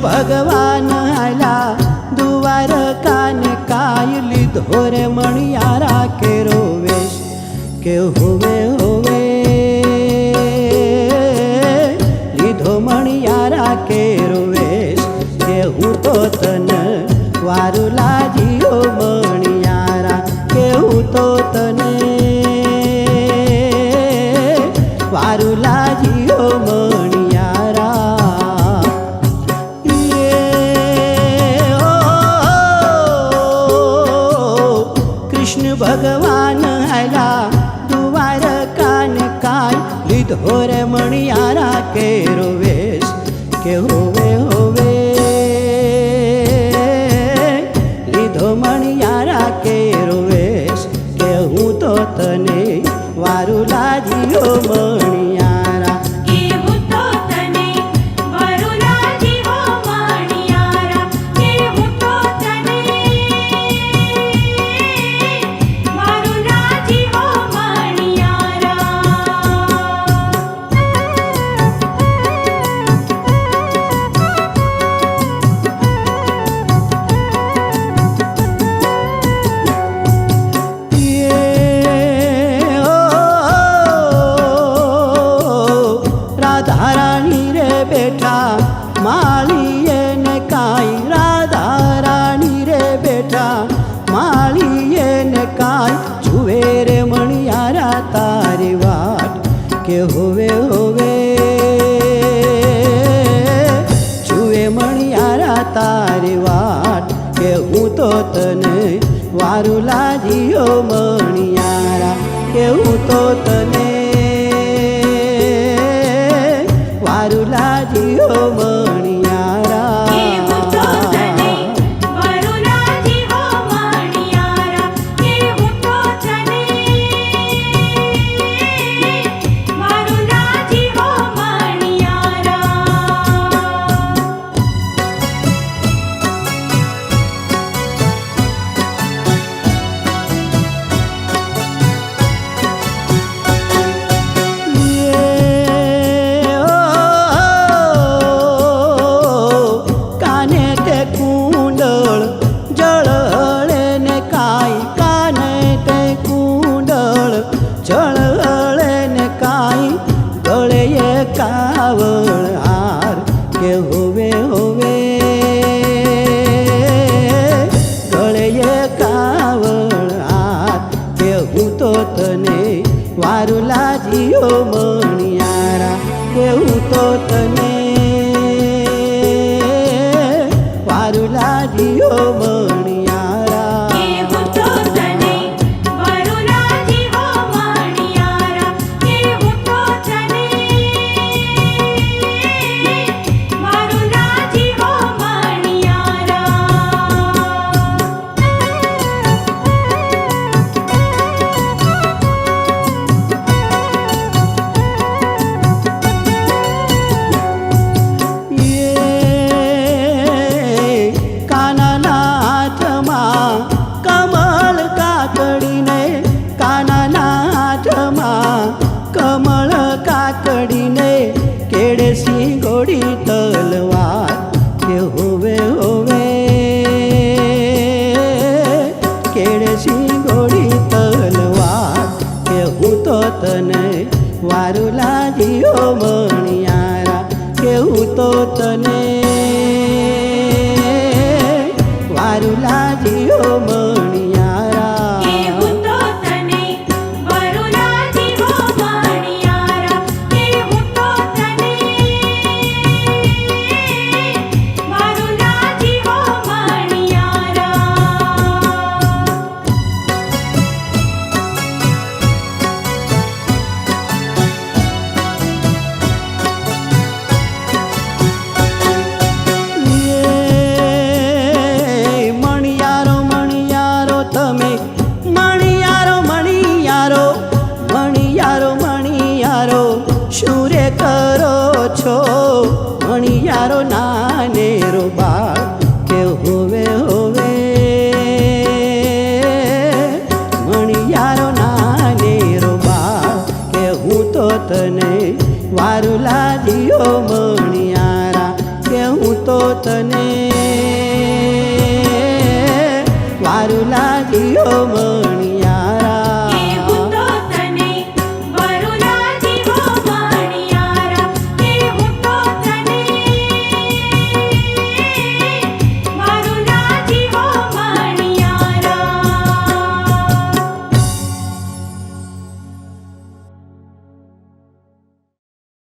भगवान आला द्वारकाने काय લીધો રે મણિયારા કેરો વેશ કે હોવે હોવે લીધો મણિયારા કેરો વેશ કે હું તો તને વારું લાજ્યો મણિયારા કે હું તો તને વારું લાજ્યો भगवान आला द्वारकाने काय લીધો રે મણિયારા કેરો વેશ કે હોવે હોવે લીધો મણિયારા કેરો વેશ કે હું તો તને વારું લાજ્યો મણિયારા રાધારાણી રે બેઠા માળીએ ને કાંઈ રાધારાણી રે બેઠા માળીએ ને કાંઈ જુએ રે મણિયારા તારી વાટ કે હોવે હોવે જુએ મણિયારા તારી વાટ કે હું તો તને વારું લાજ્યો મણિયારા કે હું તો તને વારું લાજ્યો મણિયારા જળહળે ને કાંઈ ગળે કાવળ હાર કે હોવે હોવે ગળે કાવળ હાર કે હું તો તને વારું લાજ્યો મણિયારા કે હું તો તને વારું લાજ્યો મણિયારા કમળ કાકડીને કેડે સિંગોડી તલવાર કે હોવે હોવે કેડે સિંગોડી તલવાર કે હું તો તને વારું લાજ્યો મણિયારા કે હું તો તને વારું લાજ્યો મણિયારા મણિયારો તો તને